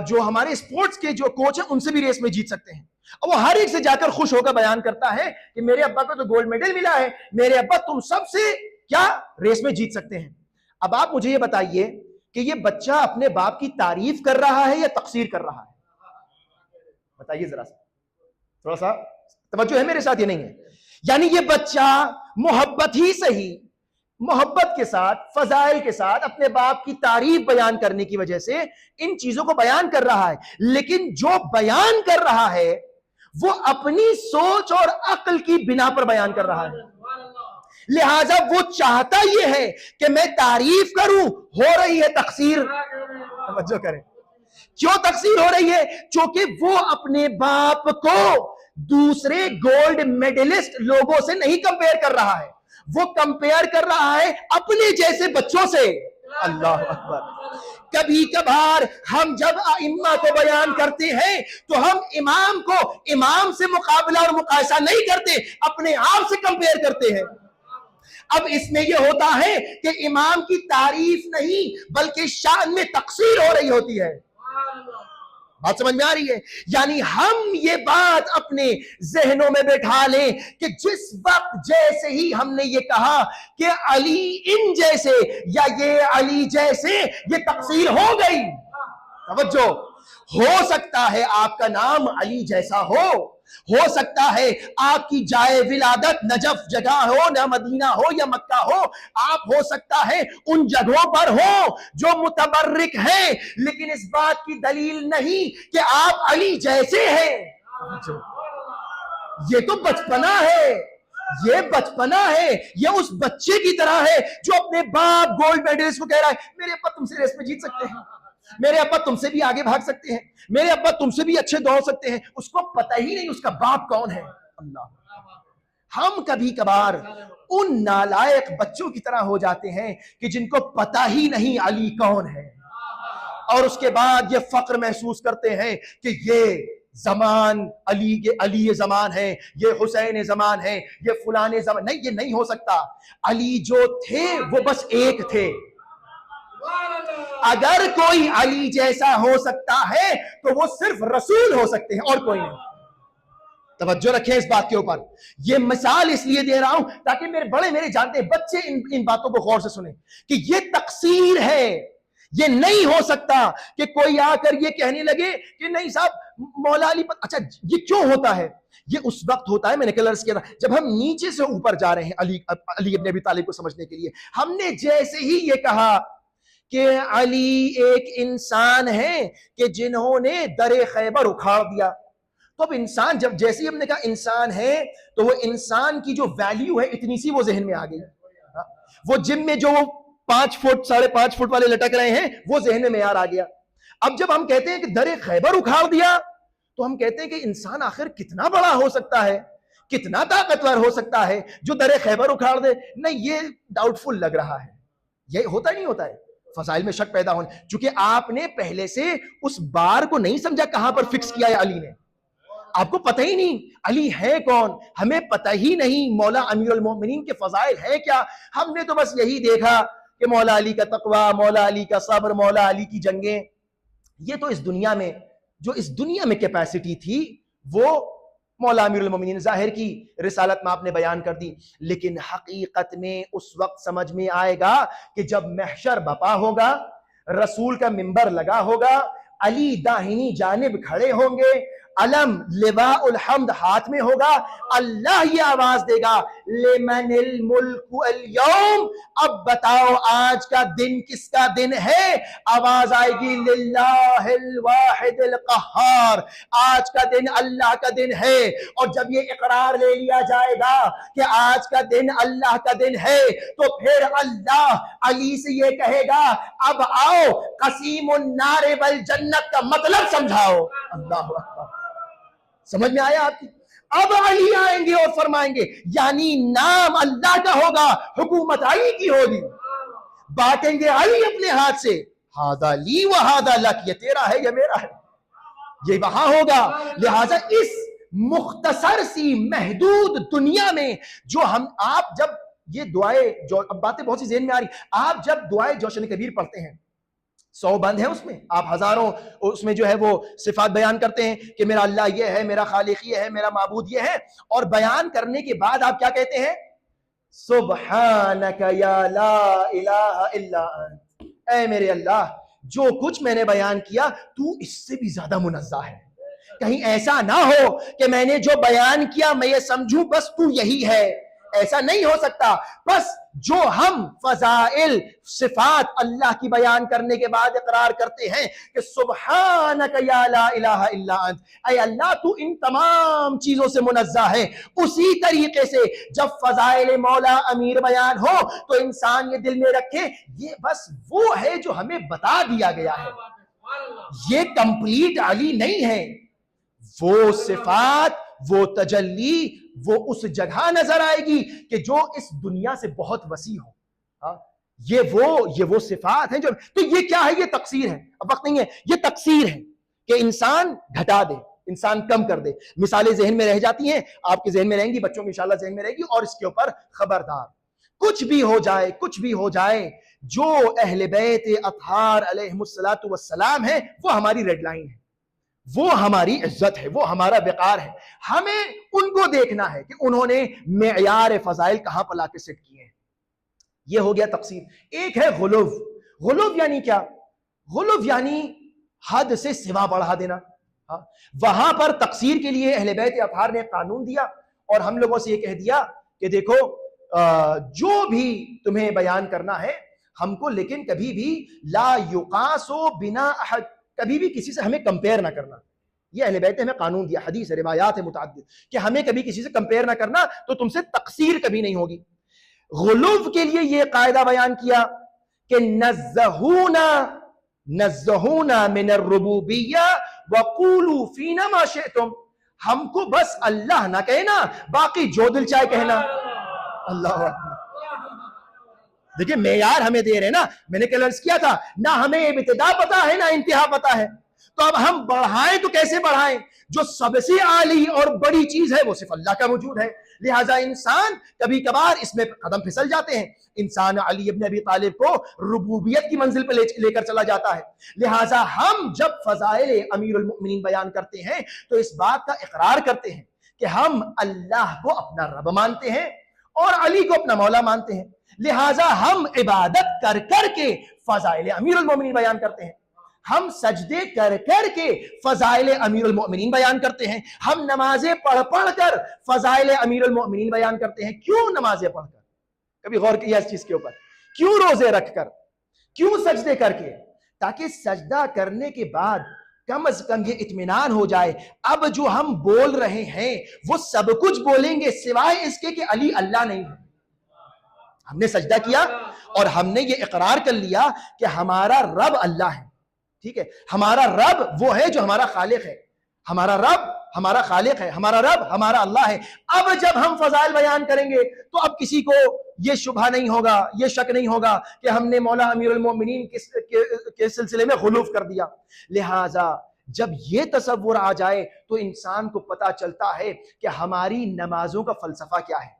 جو ہمارے اسپورٹس کے جو کوچ ہیں ان سے بھی ریس میں جیت سکتے ہیں. اور وہ ہر ایک سے جا کر خوش ہو کر بیان کرتا ہے کہ میرے ابا کو تو گولڈ میڈل ملا ہے، میرے ابا تم سب سے کیا ریس میں جیت سکتے ہیں. اب آپ مجھے یہ بتائیے کہ یہ بچہ اپنے باپ کی تعریف کر رہا ہے یا تقصیر کر رہا ہے؟ بتائیے ذرا سا، تھوڑا سا توجہ ہے میرے ساتھ؟ یہ نہیں ہے. یعنی یہ بچہ محبت ہی صحیح، محبت کے ساتھ، فضائل کے ساتھ اپنے باپ کی تعریف بیان کرنے کی وجہ سے ان چیزوں کو بیان کر رہا ہے، لیکن جو بیان کر رہا ہے وہ اپنی سوچ اور عقل کی بنا پر بیان کر رہا ہے. لہذا وہ چاہتا یہ ہے کہ میں تعریف کروں، ہو رہی ہے تقصیر. توجہ کریں، کیوں تقصیر ہو رہی ہے؟ چونکہ وہ اپنے باپ کو دوسرے گولڈ میڈلسٹ لوگوں سے نہیں کمپیئر کر رہا ہے، وہ کمپیئر کر رہا ہے اپنے جیسے بچوں سے. اللہ اکبر. کبھی کبھار ہم جب ائمہ کو بیان کرتے ہیں تو ہم امام کو امام سے مقابلہ اور مقایسہ نہیں کرتے، اپنے آپ سے کمپیئر کرتے ہیں. اب اس میں یہ ہوتا ہے کہ امام کی تعریف نہیں بلکہ شان میں تقصیر ہو رہی ہوتی ہے. بات سمجھ میں آ رہی ہے؟ یعنی ہم یہ بات اپنے ذہنوں میں بیٹھا لیں کہ جس وقت جیسے ہی ہم نے یہ کہا کہ علی ان جیسے یا یہ علی جیسے، یہ تقصیر ہو گئی. توجہ، ہو سکتا ہے آپ کا نام علی جیسا ہو سکتا ہے آپ کی جائے ولادت نجف جگہ ہو، نہ مدینہ ہو یا مکہ ہو، آپ ہو سکتا ہے ان جگہوں پر ہو جو متبرک ہیں، لیکن اس بات کی دلیل نہیں کہ آپ علی جیسے ہیں. یہ تو بچپنا ہے، یہ بچپنا ہے. یہ اس بچے کی طرح ہے جو اپنے باپ گولڈ میڈلسٹ کو کہہ رہا ہے میرے ابا تم سے ریس میں جیت سکتے ہیں، میرے ابا تم سے بھی آگے بھاگ سکتے ہیں، میرے ابا تم سے بھی اچھے دوڑ سکتے ہیں. اس کو پتہ ہی نہیں اس کا باپ کون ہے. اللہ. ہم کبھی کبھار ان نالائق بچوں کی طرح ہو جاتے ہیں کہ جن کو پتہ ہی نہیں علی کون ہے، اور اس کے بعد یہ فخر محسوس کرتے ہیں کہ یہ زمان علی زمان ہے، یہ حسین زمان ہے، یہ فلانے زمان. نہیں، یہ نہیں ہو سکتا. علی جو تھے وہ بس ایک تھے. اگر کوئی علی جیسا ہو سکتا ہے تو وہ صرف رسول ہو سکتے ہیں اور کوئی نہیں. توجہ رکھیں اس بات کے اوپر. یہ مثال اس لیے دے رہا ہوں تاکہ میرے جانتے ہیں بچے ان باتوں کو غور سے سنیں کہ یہ تقصیر ہے. یہ نہیں ہو سکتا کہ کوئی آ کر یہ کہنے لگے کہ نہیں صاحب مولا علی پر. اچھا یہ کیوں ہوتا ہے؟ یہ اس وقت ہوتا ہے، میں نے کل عرض کیا تھا، جب ہم نیچے سے اوپر جا رہے ہیں علی ابن ابی طالب کو سمجھنے کے لیے. ہم نے جیسے ہی یہ کہا کہ علی ایک انسان ہے کہ جنہوں نے در خیبر اکھاڑ دیا، تو اب انسان جیسے ہی ہم نے کہا انسان ہے تو وہ انسان کی جو ویلیو ہے اتنی سی وہ ذہن میں آ گئی. وہ جم میں جو 5 فٹ 5.5 فٹ والے لٹک رہے ہیں وہ ذہن میں معیار آ گیا. اب جب ہم کہتے ہیں کہ در خیبر اکھاڑ دیا تو ہم کہتے ہیں کہ انسان آخر کتنا بڑا ہو سکتا ہے، کتنا طاقتور ہو سکتا ہے جو در خیبر اکھاڑ دے. نہیں، یہ ڈاؤٹ فل لگ رہا ہے. یہ ہوتا نہیں ہوتا ہے، فضائل میں شک پیدا ہونے، چونکہ آپ نے پہلے سے اس بار کو نہیں سمجھا کہاں پر فکس کیا ہے علی نے. آپ کو پتہ ہی نہیں علی ہے کون، ہمیں پتہ ہی نہیں مولا امیر المومنین کے فضائل ہے کیا. ہم نے تو بس یہی دیکھا کہ مولا علی کا تقوی، مولا علی کا صبر، مولا علی کی جنگیں. یہ تو اس دنیا میں کیپیسٹی تھی وہ مولا امیر المومنین ظاہر کی رسالت میں آپ نے بیان کر دی. لیکن حقیقت میں اس وقت سمجھ میں آئے گا کہ جب محشر بپا ہوگا، رسول کا منبر لگا ہوگا، علی داہنی جانب کھڑے ہوں گے، علم لواء الحمد ہاتھ میں ہوگا, اللہ یہ آواز دے گا لمن الملک اليوم, اب بتاؤ آج کا دن کس کا دن ہے؟ آواز آئے گی للہ الواحد القہار, آج کا دن اللہ کا دن ہے. اور جب یہ اقرار لے لیا جائے گا کہ آج کا دن اللہ کا دن ہے, تو پھر اللہ علی سے یہ کہے گا اب آؤ قسیم النار والجنت کا مطلب سمجھاؤ. اللہ اکبر, سمجھ میں آیا آپ کی؟ اب علی آئیں گے اور فرمائیں گے یعنی نام اللہ کا ہوگا, حکومت علی کی ہوگی, بانٹیں گے علی اپنے ہاتھ سے, ہذا لی و ہذا لک, یہ تیرا ہے یہ میرا ہے, یہ وہاں ہوگا. لہٰذا اس مختصر سی محدود دنیا میں جو آپ جب یہ دعائیں, جو اب باتیں بہت سی ذہن میں آ رہی, آپ جب دعائیں جوشن کبیر پڑھتے ہیں 100 بند ہے اس میں, آپ ہزاروں اس میں جو ہے وہ صفات بیان کرتے ہیں کہ میرا اللہ یہ ہے, میرا خالق یہ ہے, میرا معبود یہ ہے, اور بیان کرنے کے بعد آپ کیا کہتے ہیں؟ سبحانک یا لا الہ الا انت, اے میرے اللہ جو کچھ میں نے بیان کیا تو اس سے بھی زیادہ منزہ ہے. کہیں ایسا نہ ہو کہ میں نے جو بیان کیا میں یہ سمجھوں بس تو یہی ہے, ایسا نہیں ہو سکتا. بس جو ہم فضائل صفات اللہ کی بیان کرنے کے بعد اقرار کرتے ہیں کہ سبحانک یا لا الہ الا انت, اے اللہ تو ان تمام چیزوں سے منزہ ہے, اسی طریقے سے جب فضائل مولا امیر بیان ہو تو انسان یہ دل میں رکھے یہ بس وہ ہے جو ہمیں بتا دیا گیا ہے, یہ کمپلیٹ علی نہیں ہے. وہ صفات, وہ تجلی, وہ اس جگہ نظر آئے گی کہ جو اس دنیا سے بہت وسیع ہو. یہ وہ صفات ہیں جو, تو یہ کیا ہے؟ یہ تقصیر ہے. اب وقت نہیں ہے, یہ تقصیر ہے کہ انسان گھٹا دے, انسان کم کر دے. مثالیں ذہن میں رہ جاتی ہیں, آپ کے ذہن میں رہیں گی, بچوں کے انشاءاللہ ذہن میں رہے گی, اور اس کے اوپر خبردار کچھ بھی ہو جائے, کچھ بھی ہو جائے, جو اہل بیت اطہار علیہم الصلاۃ والسلام ہے وہ ہماری ریڈ لائن ہے, وہ ہماری عزت ہے, وہ ہمارا وقار ہے. ہمیں ان کو دیکھنا ہے کہ انہوں نے معیار فضائل کہاں پلا کے سیٹ کیے ہیں. یہ ہو گیا تقسیم. ایک ہے غلو. غلو یعنی کیا؟ غلو یعنی حد سے سوا بڑھا دینا. وہاں پر تقصیر کے لیے اہل بیت اطہار نے قانون دیا اور ہم لوگوں سے یہ کہہ دیا کہ دیکھو جو بھی تمہیں بیان کرنا ہے ہم کو, لیکن کبھی بھی لا یقاسو بنا احد, کبھی بھی کسی سے ہمیں کمپیئر نہ کرنا. یہ اہل بیت نے ہمیں قانون دیا, حدیث روایات متعدد, کہ ہمیں کبھی کسی سے کمپیئر نہ کرنا, تو تم سے تقصیر کبھی نہیں ہوگی. غلو کے لیے یہ قاعدہ بیان کیا کہ نزہونا من الربوبیہ وقولوا فینا ما شئتم, ہم کو بس اللہ نہ کہنا, باقی جو دل چاہے کہنا. اللہ اکبر. دیکھیں معیار ہمیں دے رہے نا, میں نے کل عرض کیا تھا نہ ہمیں ابتدا پتا ہے نہ انتہا پتا ہے, تو اب ہم بڑھائیں تو کیسے بڑھائیں؟ جو سب سے اعلی اور بڑی چیز ہے وہ صرف اللہ کا وجود ہے. لہٰذا انسان کبھی کبھار اس میں قدم پھسل جاتے ہیں. انسان علی ابن ابی طالب کو ربوبیت کی منزل پہ لے کر چلا جاتا ہے. لہٰذا ہم جب فضائل امیر المؤمنین بیان کرتے ہیں تو اس بات کا اقرار کرتے ہیں کہ ہم اللہ کو اپنا رب مانتے ہیں اور علی کو اپنا مولا مانتے ہیں. لہٰذا ہم عبادت کر کر کے فضائل امیر المؤمنین بیان کرتے ہیں, ہم سجدے کر کر کے فضائل امیر المؤمنین بیان کرتے ہیں, ہم نمازیں پڑھ کر فضائل امیر المؤمنین بیان کرتے ہیں. کیوں نمازیں پڑھ کر؟ کبھی غور کیا اس چیز کے اوپر؟ کیوں روزے رکھ کر, کیوں سجدے کر کے؟ تاکہ سجدہ کرنے کے بعد کم از کم یہ اطمینان ہو جائے اب جو ہم بول رہے ہیں وہ سب کچھ بولیں گے سوائے اس کے کہ علی اللہ نہیں ہے. ہم نے سجدہ کیا اور ہم نے یہ اقرار کر لیا کہ ہمارا رب اللہ ہے. ٹھیک ہے, ہمارا رب وہ ہے جو ہمارا خالق ہے, ہمارا رب ہمارا خالق ہے, ہمارا رب ہمارا اللہ ہے. اب جب ہم فضائل بیان کریں گے تو اب کسی کو یہ شبہ نہیں ہوگا, یہ شک نہیں ہوگا کہ ہم نے مولا امیر المؤمنین کے سلسلے میں غلوف کر دیا. لہٰذا جب یہ تصور آ جائے تو انسان کو پتا چلتا ہے کہ ہماری نمازوں کا فلسفہ کیا ہے.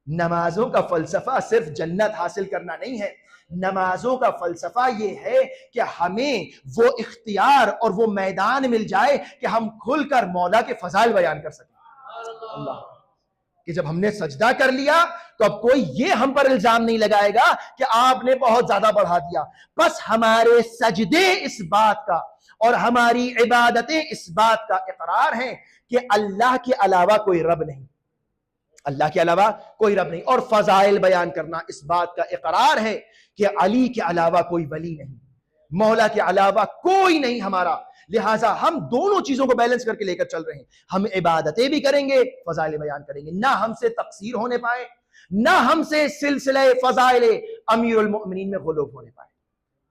نمازوں کا فلسفہ صرف جنت حاصل کرنا نہیں ہے, نمازوں کا فلسفہ یہ ہے کہ ہمیں وہ اختیار اور وہ میدان مل جائے کہ ہم کھل کر مولا کے فضائل بیان کر سکیں. اللہ, کہ جب ہم نے سجدہ کر لیا تو اب کوئی یہ ہم پر الزام نہیں لگائے گا کہ آپ نے بہت زیادہ بڑھا دیا. بس ہمارے سجدے اس بات کا اور ہماری عبادتیں اس بات کا اقرار ہیں کہ اللہ کے علاوہ کوئی رب نہیں، اللہ کے علاوہ کوئی رب نہیں، اور فضائل بیان کرنا اس بات کا اقرار ہے کہ علی کے علاوہ کوئی ولی نہیں، مولا کے علاوہ کوئی نہیں ہمارا، لہٰذا ہم دونوں چیزوں کو بیلنس کر کے لے کر چل رہے ہیں، ہم عبادتیں بھی کریں گے، فضائل بیان کریں گے، نہ ہم سے تقصیر ہونے پائے، نہ ہم سے سلسلہ فضائل امیر المؤمنین میں غلو ہونے پائے۔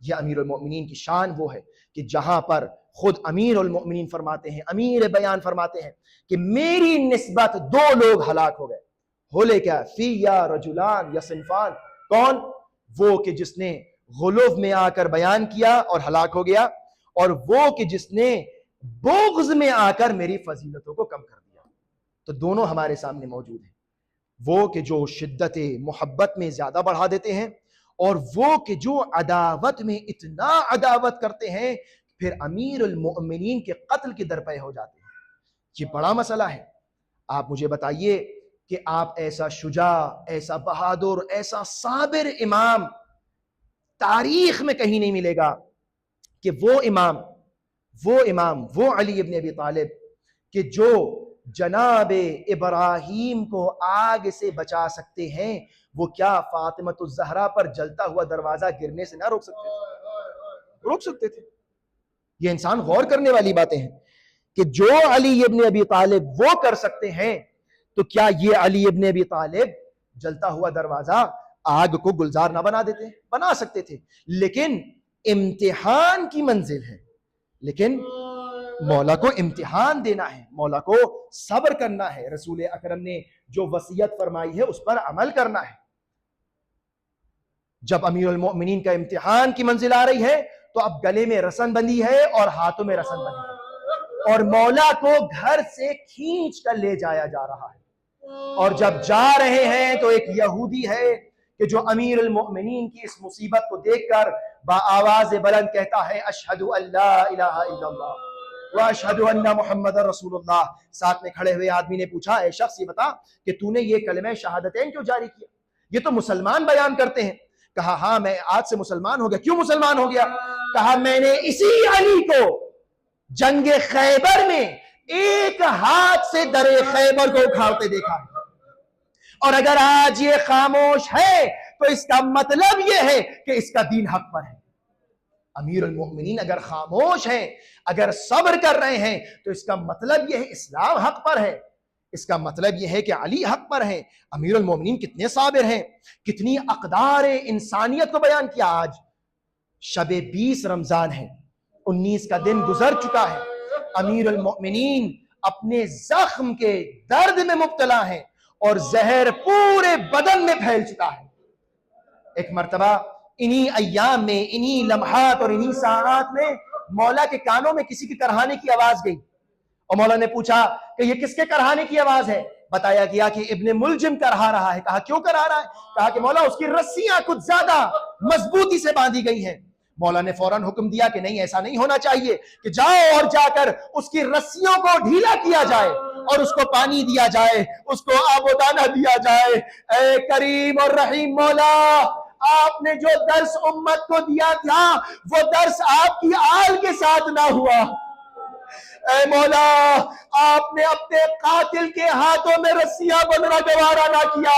یہ امیر المؤمنین کی شان وہ ہے کہ جہاں پر خود امیر المؤمنین فرماتے ہیں، امیر بیان فرماتے ہیں کہ میری نسبت دو لوگ ہلاک ہو گئے، بولے کیا؟ فی یا رجلان یا صنفان، کون؟ وہ کہ جس نے غلو میں آ کر بیان کیا اور ہلاک ہو گیا، اور وہ کہ جس نے بغض میں آ کر میری فضیلتوں کو کم کر دیا۔ تو دونوں ہمارے سامنے موجود ہیں، وہ کہ جو شدت محبت میں زیادہ بڑھا دیتے ہیں، اور وہ کہ جو عداوت میں اتنا عداوت کرتے ہیں پھر امیر المؤمنین کے قتل کے درپے ہو جاتے ہیں۔ یہ بڑا مسئلہ ہے۔ آپ مجھے بتائیے کہ آپ ایسا شجاع، ایسا بہادر، ایسا صابر امام تاریخ میں کہیں نہیں ملے گا کہ وہ امام وہ علی ابن ابی طالب کہ جو جناب ابراہیم کو آگ سے بچا سکتے ہیں، وہ کیا فاطمۃ الزہرا پر جلتا ہوا دروازہ گرنے سے نہ روک سکتے تھے؟ روک سکتے تھے۔ یہ انسان غور کرنے والی باتیں ہیں کہ جو علی ابن ابی طالب وہ کر سکتے ہیں، تو کیا یہ علی ابن ابی طالب جلتا ہوا دروازہ آگ کو گلزار نہ بنا دیتے؟ بنا سکتے تھے، لیکن امتحان کی منزل ہے، لیکن مولا کو امتحان دینا ہے، مولا کو صبر کرنا ہے، رسول اکرم نے جو وصیت فرمائی ہے اس پر عمل کرنا ہے۔ جب امیر المؤمنین کا امتحان کی منزل آ رہی ہے تو اب گلے میں رسن بندی ہے اور ہاتھوں میں رسن بندی ہے، اور مولا کو گھر سے کھینچ کر لے جایا جا رہا ہے، اور جب جا رہے ہیں تو ایک یہودی ہے کہ جو امیر المؤمنین کی اس مصیبت کو دیکھ کر بآواز بلند کہتا ہے اشہد ان لا الہ الا اللہ واشہد ان محمد رسول اللہ۔ ساتھ میں کھڑے ہوئے آدمی نے پوچھا، اے شخص یہ بتا کہ تو نے یہ کلمہ شہادتین کیوں جاری کیا؟ یہ تو مسلمان بیان کرتے ہیں۔ کہا ہاں میں آج سے مسلمان ہو گیا۔ کیوں مسلمان ہو گیا؟ کہا میں نے اسی علی کو جنگ خیبر میں ایک ہاتھ سے در خیبر کو اکھاڑتے دیکھا ہے، اور اگر آج یہ خاموش ہے تو اس کا مطلب یہ ہے کہ اس کا دین حق پر ہے۔ امیر المؤمنین اگر خاموش ہیں، اگر صبر کر رہے ہیں، تو اس کا مطلب یہ ہے اسلام حق پر ہے، اس کا مطلب یہ ہے کہ علی حق پر ہیں۔ امیر المؤمنین کتنے صابر ہیں، کتنی اقدار انسانیت کو بیان کیا۔ آج شب 20 رمضان ہے، 19 کا دن گزر چکا ہے، امیر المؤمنین اپنے زخم کے درد میں مبتلا ہیں اور زہر پورے بدن میں پھیل چکا ہے۔ ایک مرتبہ انہی ایام میں، انہی لمحات اور انہی ساعات میں مولا کے کانوں میں کسی کے کرہانے کی آواز گئی، اور مولا نے پوچھا کہ یہ کس کے کرہانے کی آواز ہے؟ بتایا گیا کہ ابن ملجم کرہا رہا ہے۔ کہا کیوں کرہا رہا ہے؟ کہا کہ مولا اس کی رسیاں کچھ زیادہ مضبوطی سے باندھی گئی ہیں۔ مولا نے فوراً حکم دیا کہ نہیں، ایسا نہیں ہونا چاہیے، کہ جاؤ اور جا کر اس کی رسیوں کو ڈھیلا کیا جائے اور اس کو پانی دیا جائے، اس کو آب و دانہ دیا جائے۔ اے کریم اور رحیم مولا، آپ نے جو درس امت کو دیا تھا وہ درس آپ کی آل کے ساتھ نہ ہوا۔ اے مولا، آپ نے اپنے قاتل کے ہاتھوں میں رسیاں بندھنا گوارا نہ کیا،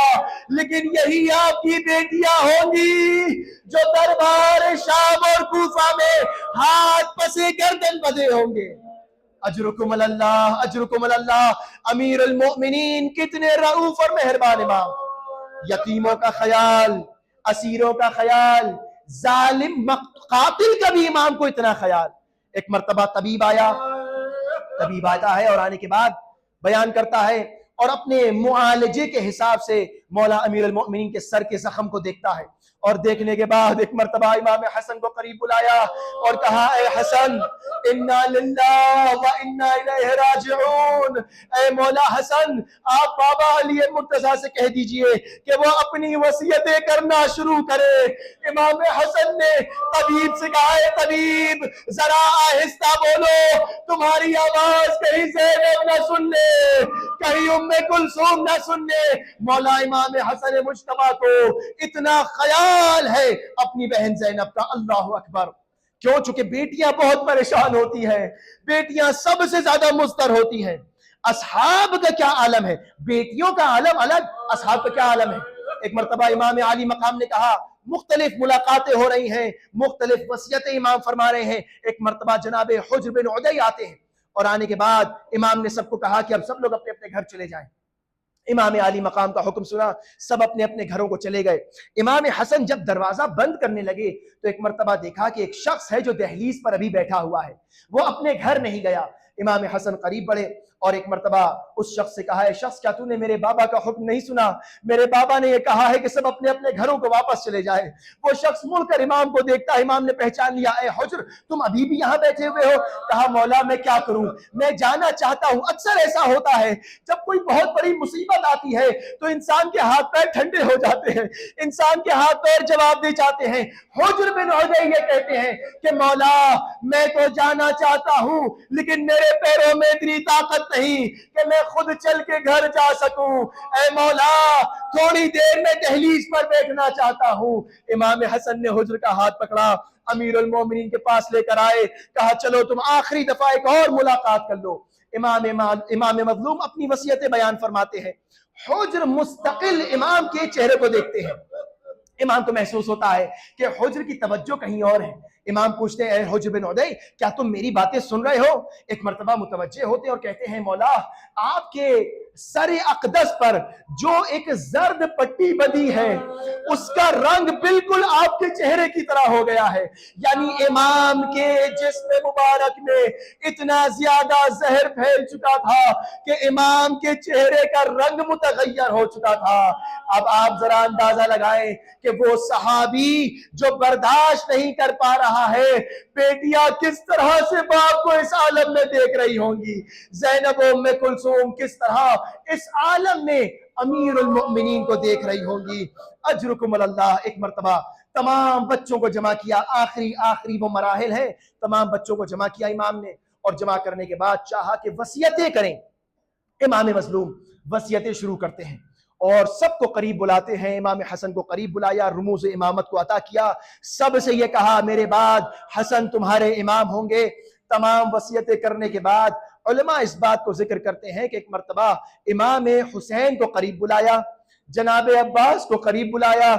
لیکن یہی آپ کی بیٹیاں ہوں گی جو دربار شام اور کوفہ میں ہاتھ پسے گردن بدے ہوں گے۔ اجرکم اللہ، اجرکم اللہ۔ امیر المؤمنین کتنے رؤوف اور مہربان امام، یتیموں کا خیال، اسیروں کا خیال، ظالم قاتل کا بھی امام کو اتنا خیال۔ ایک مرتبہ طبیب آتا ہے اور آنے کے بعد بیان کرتا ہے اور اپنے معالجے کے حساب سے مولا امیر المؤمنین کے سر کے زخم کو دیکھتا ہے، اور دیکھنے کے بعد ایک مرتبہ امام حسن کو قریب بلایا اور کہا اے حسن انا للہ و انا الیہ راجعون۔ اے مولا حسن، آپ بابا علی مرتضیٰ سے کہہ دیجئے کہ وہ اپنی وصیتیں کرنا شروع کرے۔ امام حسن نے طبیب سے کہا اے طبیب ذرا آہستہ بولو، تمہاری آواز کہیں زینب نہ سن لے، کہیں ام کلثوم نہ سن لے۔ مولا امام حسن مجتبیٰ کو اتنا خیال ہے اپنی بہن زینب کا، اللہ اکبر۔ کیوں؟ چونکہ بیٹیاں بہت پریشان ہوتی ہیں، بیٹیاں سب سے زیادہ مضطر ہوتی ہیں۔ اصحاب کا کیا عالم ہے، بیٹیوں کا عالم الگ، اصحاب کا کیا عالم ہے۔ ایک مرتبہ امام عالی مقام نے کہا، مختلف ملاقاتیں ہو رہی ہیں، مختلف وصیتیں امام فرما رہے ہیں۔ ایک مرتبہ جناب حجر بن عدی آتے ہیں، اور آنے کے بعد امام نے سب کو کہا کہ اب سب لوگ اپنے اپنے گھر چلے جائیں۔ امام عالی مقام کا حکم سنا، سب اپنے اپنے گھروں کو چلے گئے۔ امام حسن جب دروازہ بند کرنے لگے تو ایک مرتبہ دیکھا کہ ایک شخص ہے جو دہلیز پر ابھی بیٹھا ہوا ہے، وہ اپنے گھر نہیں گیا۔ امام حسن قریب بڑھے اور ایک مرتبہ اس شخص سے کہا، اے شخص، کیا تو نے میرے بابا کا حکم نہیں سنا؟ میرے بابا نے یہ کہا ہے کہ سب اپنے اپنے گھروں کو واپس چلے جائیں۔ وہ شخص مڑ کر امام کو دیکھتا، امام نے پہچان لیا، اے حجر، تم ابھی بھی یہاں بیٹھے ہوئے ہو؟ کہا، مولا میں کیا کروں، میں جانا چاہتا ہوں۔ اکثر ایسا ہوتا ہے جب کوئی بہت بڑی مصیبت آتی ہے تو انسان کے ہاتھ پیر ٹھنڈے ہو جاتے ہیں، انسان کے ہاتھ پیر جواب دے جاتے ہیں۔ حجر بن عدی یہ کہتے ہیں کہ مولا میں تو جانا چاہتا ہوں، لیکن میرے پیروں میں اتنی طاقت نہیں کہ میں خود چل کے گھر جا سکوں۔ اے مولا تھوڑی دیر میں دہلیز پر بیٹھنا چاہتا ہوں۔ امام حسن نے حجر کا ہاتھ پکڑا، امیر المومنین کے پاس لے کر آئے، کہا چلو تم آخری دفعہ ایک اور ملاقات کر لو۔ امام مظلوم اپنی وصیتیں بیان فرماتے ہیں۔ حجر مستقل امام کے چہرے کو دیکھتے ہیں، امام کو محسوس ہوتا ہے کہ حجر کی توجہ کہیں اور ہے۔ امام پوچھتے ہیں، اے حجر بن عدی، کیا تم میری باتیں سن رہے ہو؟ ایک مرتبہ متوجہ ہوتے ہیں اور کہتے ہیں، مولا آپ کے سر اقدس پر جو ایک زرد پٹی بندھی ہے اس کا رنگ بالکل آپ کے چہرے کی طرح ہو گیا ہے۔ یعنی امام کے جسم مبارک میں اتنا زیادہ زہر پھیل چکا تھا کہ امام کے چہرے کا رنگ متغیر ہو چکا تھا۔ اب آپ ذرا اندازہ لگائیں کہ وہ صحابی جو برداشت نہیں کر پا رہا ہے، بیٹیاں کس طرح سے باپ کو اس عالم میں دیکھ رہی ہوں گی، زینب ام کلثوم کس طرح اس عالم میں امیر المؤمنین کو دیکھ رہی ہوں گی۔ اجرکم اللہ۔ ایک مرتبہ تمام بچوں کو جمع کیا، آخری وہ مراحل ہیں، تمام بچوں کو جمع کیا امام نے، اور جمع کرنے کے بعد چاہا کہ وصیتیں کریں۔ امام مظلوم وصیتیں شروع کرتے ہیں اور سب کو قریب بلاتے ہیں۔ امام حسن کو قریب بلایا، رموز امامت کو عطا کیا، سب سے یہ کہا میرے بعد حسن تمہارے امام ہوں گے۔ تمام وصیتیں کرنے کے بعد علماء اس بات کو ذکر کرتے ہیں کہ ایک مرتبہ امام حسین کو قریب بلایا، جناب عباس کو قریب بلایا،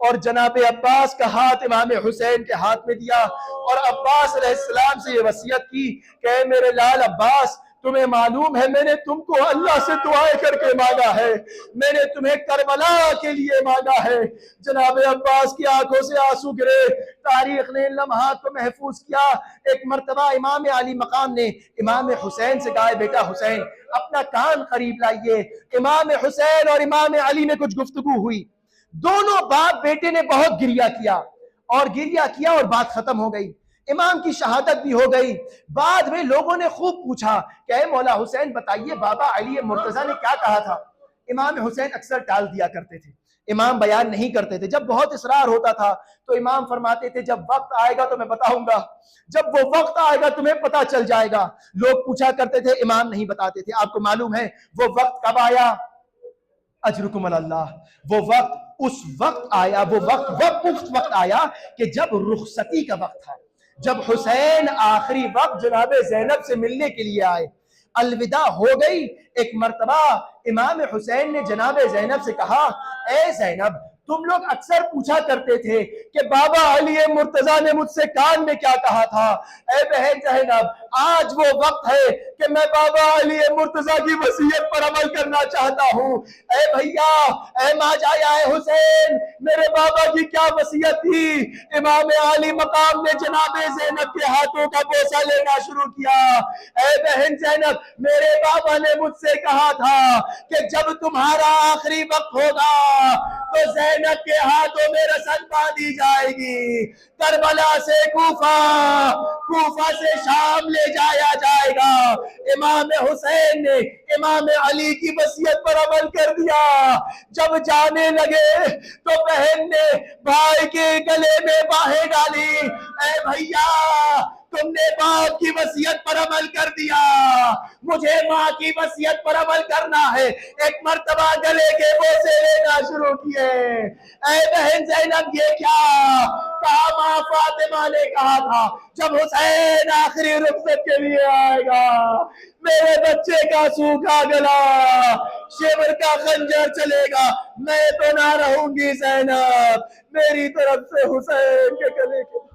اور جناب عباس کا ہاتھ امام حسین کے ہاتھ میں دیا، اور عباس علیہ السلام سے یہ وصیت کی کہ اے میرے لال عباس، تمہیں معلوم ہے میں نے تم کو اللہ سے دعائیں کر کے مانگا ہے، میں نے تمہیں کربلا کے لیے مانگا ہے۔ جناب عباس کی آنکھوں سے آنسو گرے، تاریخ نے ان لمحات کو محفوظ کیا۔ ایک مرتبہ امام علی مقام نے امام حسین سے کہا، بیٹا حسین اپنا کان قریب لائیے۔ امام حسین اور امام علی میں کچھ گفتگو ہوئی، دونوں باپ بیٹے نے بہت گریہ کیا اور بات ختم ہو گئی، امام کی شہادت بھی ہو گئی۔ بعد میں لوگوں نے خوب پوچھا کہ اے مولا حسین بتائیے بابا علی مرتضیٰ نے کیا کہا تھا؟ امام حسین اکثر ٹال دیا کرتے تھے، امام بیان نہیں کرتے تھے۔ جب بہت اصرار ہوتا تھا تو امام فرماتے تھے جب وقت آئے گا تو میں بتاؤں گا، جب وہ وقت آئے گا تمہیں پتا چل جائے گا۔ لوگ پوچھا کرتے تھے، امام نہیں بتاتے تھے۔ آپ کو معلوم ہے وہ وقت کب آیا؟ اجرکم اللہ، وہ وقت اس وقت آیا، وہ وقت آیا کہ جب رخصتی کا وقت تھا، جب حسین آخری وقت جناب زینب سے ملنے کے لیے آئے، الوداع ہو گئی۔ ایک مرتبہ امام حسین نے جناب زینب سے کہا، اے زینب تم لوگ اکثر پوچھا کرتے تھے کہ بابا علی مرتضیٰ نے مجھ سے کان میں کیا کہا تھا۔ اے بہن زینب آج وہ وقت ہے کہ میں بابا علی مرتضیٰ کی وصیت پر عمل کرنا چاہتا ہوں۔ اے بھیا، اے ماجایا، اے حسین، میرے بابا کی کیا وصیت تھی؟ امام علی مقام نے جناب زینب کے ہاتھوں کا بوسہ لینا شروع کیا۔ اے بہن زینب، میرے بابا نے مجھ سے کہا تھا کہ جب تمہارا آخری وقت ہوگا تو زینب کے ہاتھوں میں رسل باندھی جائے گی، کربلا سے کوفہ سے شام لے جایا جائے گا۔ امام حسین نے امام علی کی وصیت پر عمل کر دیا۔ جب جانے لگے تو بہن نے بھائی کے گلے میں باہیں ڈالی، اے بھیا تم نے باپ کی وصیت پر عمل کر دیا، مجھے ماں کی وصیت پر عمل کرنا ہے۔ ایک مرتبہ گلے کے بوسے لینا شروع کیے۔ اے بہن زینب یہ کیا کہا؟ ماں فاطمہ نے کہا تھا جب حسین آخری رخصت کے لیے آئے گا، میرے بچے کا سوکھا گلا، شیور کا خنجر چلے گا، میں تو نہ رہوں گی زینب، میری طرف سے حسین کے گلے کے